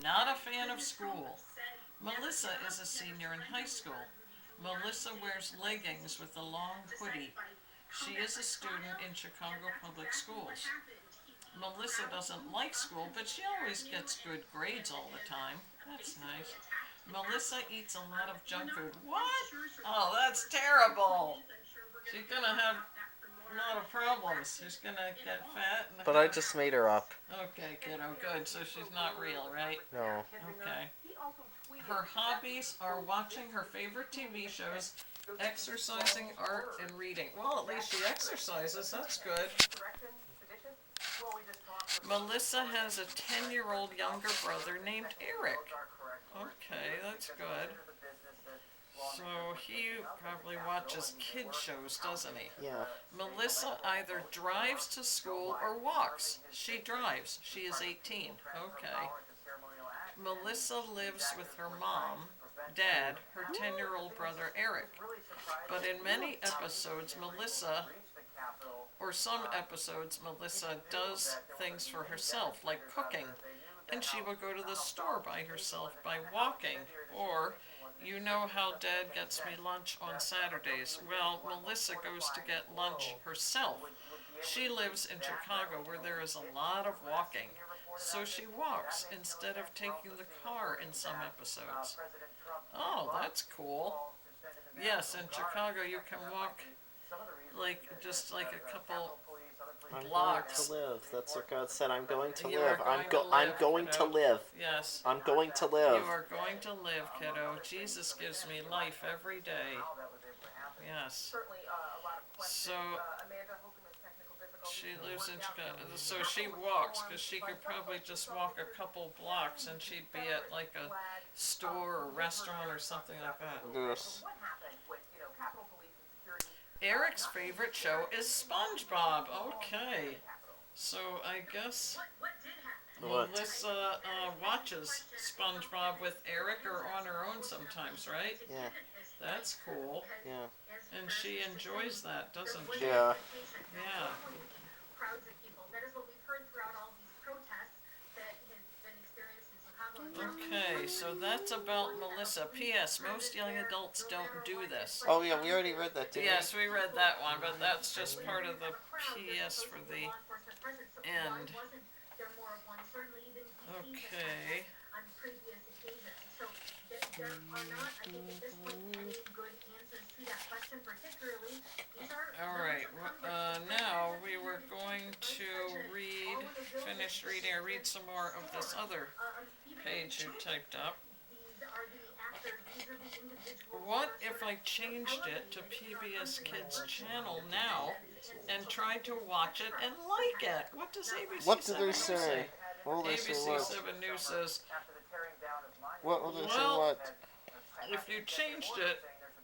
Not a fan of school. Melissa is a senior in high school. Melissa wears leggings with a long hoodie. She is a student in Chicago Public Schools. Melissa doesn't like school, but she always gets good grades all the time. That's nice. Melissa eats a lot of junk food. What? Oh, that's terrible. She's gonna have a lot of problems. She's gonna get fat. But I just made her up. Okay, kiddo, good. So she's not real, right? No. Okay. Her hobbies are watching her favorite TV shows, exercising, art, and reading. Well, at least she exercises. That's good. Melissa has a 10-year-old younger brother named Eric. Okay, that's good. So he probably watches kid shows, doesn't he? Yeah. Melissa either drives to school or walks. She drives. She is 18. Okay. Melissa lives with her mom, dad, her 10-year-old brother Eric. But in many episodes, some episodes, Melissa does things for herself, like cooking. And she will go to the store by herself by walking. Or, you know how Dad gets me lunch on Saturdays. Well, Melissa goes to get lunch herself. She lives in Chicago where there is a lot of walking. So she walks instead of taking the car in some episodes. Oh, that's cool. Yes, in Chicago you can walk just like a couple blocks. I'm going to live. That's what God said. I'm going to You live. are I'm going to live. Yes. I'm going to live. You are going to live, kiddo. Jesus gives me life every day. Yes. So she lives in Chicago. So she walks because she could probably just walk a couple blocks and she'd be at like a store or restaurant or something like that. Yes. Eric's favorite show is SpongeBob. Okay. So I guess Melissa watches SpongeBob with Eric or on her own sometimes, right? Yeah. That's cool. Yeah. And she enjoys that, doesn't she? Yeah. Yeah. Okay, so that's about Melissa. P.S. Most young adults don't do this. Oh yeah, we already read that, didn't we? Yes, we read that one, but that's just part of the P.S. for the end. Okay. Alright, now we were going to finish reading, or read some more of this other page you typed up. What if I changed it to PBS Kids channel now and tried to watch it and like it? What does ABC What did 7 they say? ABC 7 News says, What did they say? well, What? if you changed it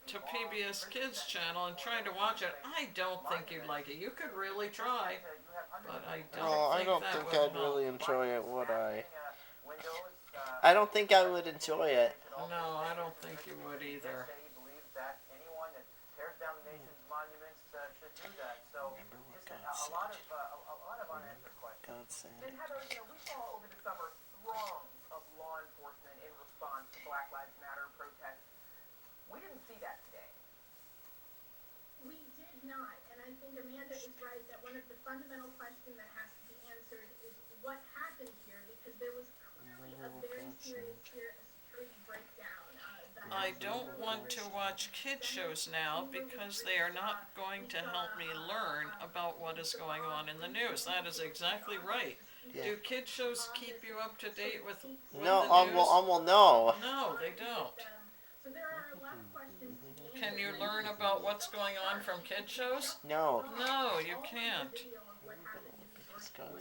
to PBS Kids channel and tried to watch it, I don't think you'd like it. You could really try, but I don't think I'd really enjoy it, would I? I don't think I would enjoy it. No, I don't think you would either. God said. And Heather, we saw over the summer throngs of law enforcement in response to Black Lives Matter protests. We didn't see that today. We did not, and I think Amanda is right that one of the fundamental questions that has to be answered is what happened here, because there was clearly a very serious security breakdown. I don't want to watch kid shows now because they are not going to help me learn about what is going on in the news. That is exactly right. Yeah. Do kid shows keep you up to date with No, the news? well, no. No, they don't. So there are a lot of questions to be answered. Can you learn about what's going on from kid shows? No. No, you can't.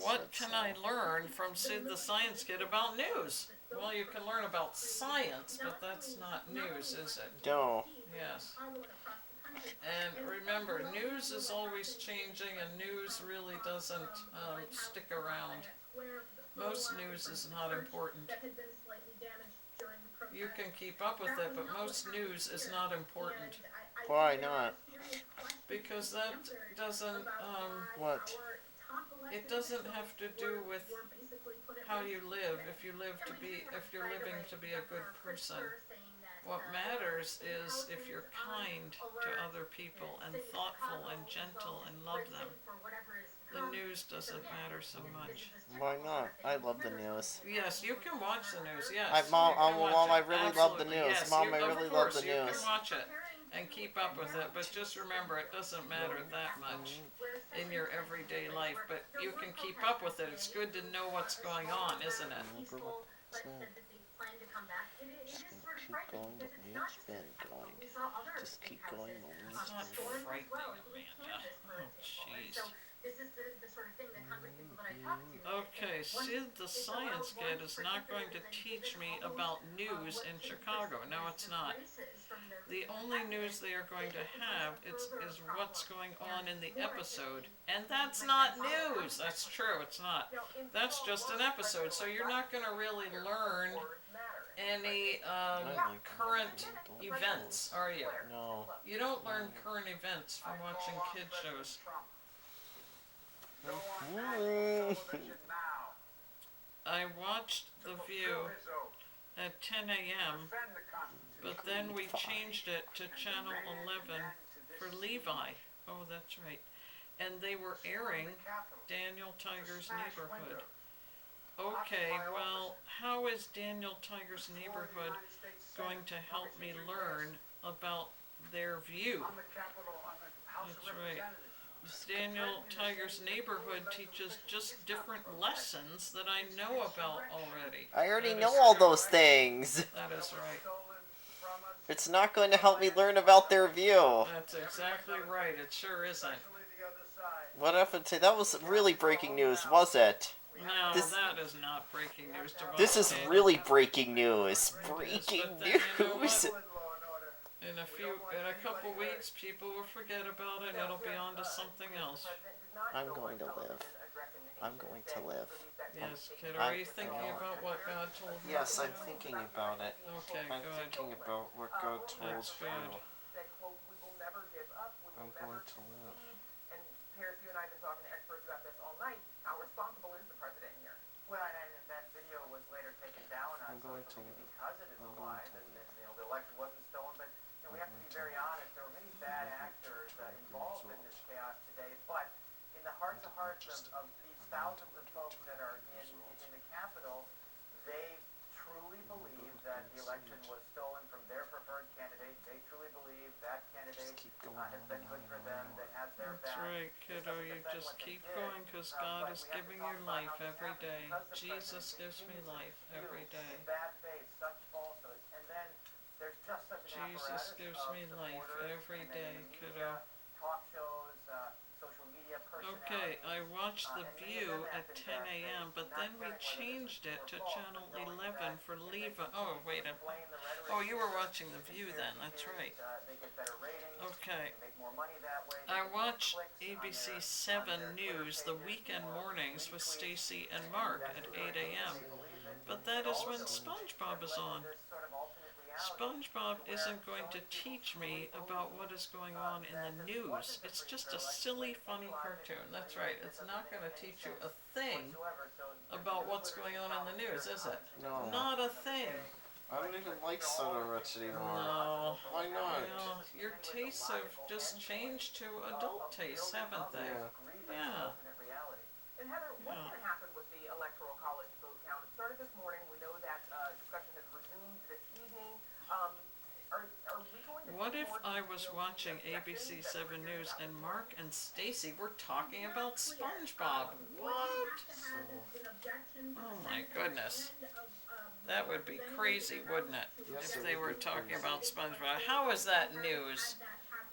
What can I learn from Sid the Science Kid about news? Well, you can learn about science, but that's not news, is it? No. Yes. And remember, news is always changing, and news really doesn't stick around. Most news is not important. You can keep up with it, but most news is not important. Why not? Because that doesn't, What? it doesn't have to do with how you live, if you're living to be a good person. What matters is if you're kind to other people and thoughtful and gentle and love them. The news doesn't matter so much. Why not? I love the news. Yes, you can watch the news. Yes, Mom, you can watch Mom, it. I really love the Absolutely, news. yes, Mom, you, I really of love course, the you news. can watch it and keep up with it, but just remember, it doesn't matter that much in your everyday life. But you can keep up with it. It's good to know what's going on, isn't it? Keep going, the news been going. Just keep going, the news It's not been going. frightening, Amanda. Oh, jeez. This is the sort of thing that hungry people that I talk to. Okay, Sid the Science Kid is not going to teach me about news in Chicago. No, it's not. The only news they are going to have is what's going on in the episode. And that's not news! That's true, it's not. That's just an episode, so you're not going to really learn any current events, are you? No. You don't learn current events from watching kid shows. I watched The View at 10 a.m., but then we changed it to Channel 11 for Levi. Oh, that's right. And they were airing Daniel Tiger's Neighborhood. Okay, well, how is Daniel Tiger's Neighborhood going to help me learn about their view? That's right. Daniel Tiger's Neighborhood teaches just different lessons that I know about already. I already know all those things. That is right. It's not going to help me learn about their view. That's exactly right. It sure isn't. What happened to that? Was really breaking news, was it? No, that is not breaking news. This is really breaking news. Breaking But then, you know news. what? In a couple weeks, people will forget about it, and it'll be on to something else. I'm going to live. I'm going to live. Yes, kid. Are you thinking about what God told you? Yes, I'm thinking about it. Okay, I'm good. thinking about what God told That's good. you. I'm going to live. And Paris, you and I have been talking to experts about this all night. How responsible is the president here? Well, and that video was later taken down on I'm going social to media live. because it is a I'm lie. going to That, the election wasn't stolen, but we have to be very honest. There were many bad actors involved in this chaos today. But in the hearts of hearts of these thousands of folks that are in the Capitol, they truly believe that the election was stolen from their preferred candidate. They truly believe that candidate has been good for them. They have their That's back. right, kiddo. You just keep going because God is giving you life every day. Jesus gives me life every day. Bad faith, such falsehoods, and then there's just such an Jesus gives me life every day, kiddo. Talk shows, social media personalities. Okay, I watched The View at 10 a.m., but then we changed it to Channel 11 for Levi. Oh, wait a minute. Oh, you were watching The View then. That's right. Okay. I watch ABC 7 News, the weekend mornings with Stacy and Mark at 8 a.m., but that is when SpongeBob is on. SpongeBob isn't going to teach me about what is going on in the news. It's just a silly, funny cartoon. That's right. It's not going to teach you a thing about what's going on in the news, is it? No. Not a thing. I don't even like Soda Rich anymore. No. Why not? Well, your tastes have just changed to adult tastes, haven't they? Yeah. And Heather, what's going to happen with the Electoral College vote count? It started this morning. We know that discussion has resumed this evening. Are we going to What if I was watching ABC 7 News and Mark and Stacy were talking about SpongeBob? What? Oh my goodness. That would be crazy, wouldn't it? Yes, If it they would were be talking crazy. about SpongeBob. How is that news?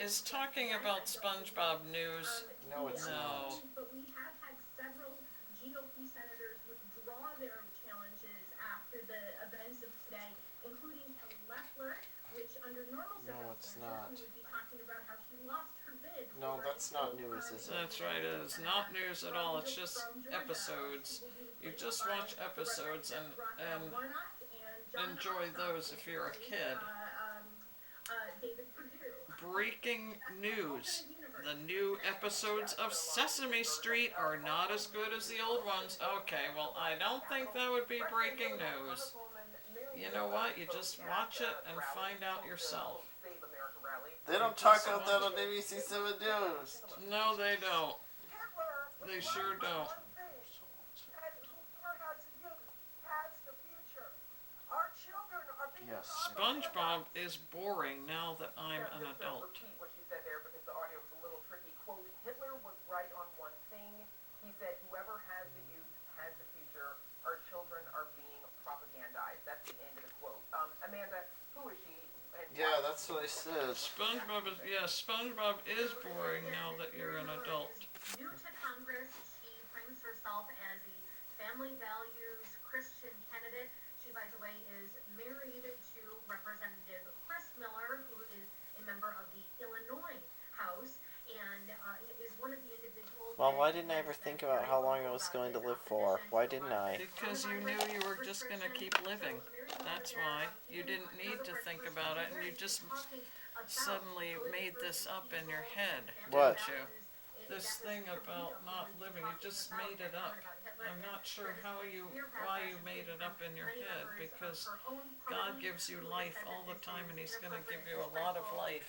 Is talking about SpongeBob news? No, it's not. But we have had several GOP senators withdraw their challenges after the events of today, including Kelly Loeffler, which under normal No, it's circumstances not. we would be talking about how she lost her bid. No, for that's a not full news, term is it? That's right, it is not news at all. It's just episodes. You just watch episodes and enjoy those if you're a kid. David Perdue. Breaking news. The new episodes of Sesame Street are not as good as the old ones. Okay, well, I don't think that would be breaking news. You know what? You just watch it and find out yourself. They don't talk about that on ABC7 News. No, they don't. They sure don't. Yes. SpongeBob is boring now that I'm an adult. Repeat what she said there because the audio was a little tricky. Quote, Hitler was right on one thing. He said, whoever has the youth has the future. Our children are being propagandized. That's the end of the quote. Amanda, who is she? Yeah, that's what I said. SpongeBob is boring now that you're an adult. New to Congress, she frames herself as a family values Christian candidate. She, by the way, is married to Representative Chris Miller, who is a member of the Illinois House, and is one of the individuals... Well, why didn't I ever think about how long I was going to live for? Why didn't I? Because you knew you were just going to keep living. That's why. You didn't need to think about it, and you just suddenly made this up in your head, What? didn't you? This thing about not living, you just made it up. I'm not sure why you made it up in your head, because God gives you life all the time, and He's going to give you a lot of life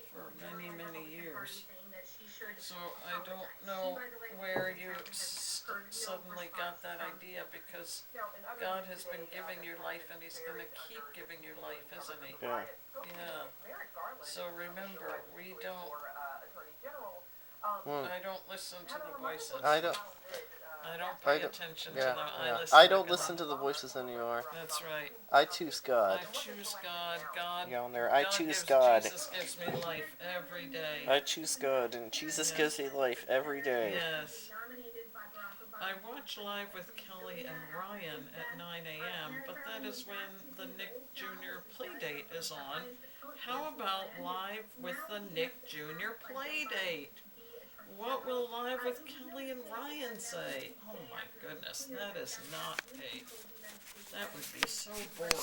for many, many years. So I don't know where you suddenly got that idea, because God has been giving you life, and He's going to keep giving you life, isn't He? Yeah. Yeah. So remember, we don't... Hmm. I don't listen to the voices. I don't pay attention to them. I don't listen to the voices anymore. That's right. I choose God. I choose God. God. Down there, I choose God. Jesus gives me life every day. I choose God, and Jesus gives me life every day. Yes. I watch Live with Kelly and Ryan at 9 a.m., but that is when the Nick Jr. Playdate is on. How about Live with the Nick Jr. Playdate? What will Live with Kelly and Ryan say? Oh my goodness, that is not a... That would be so boring.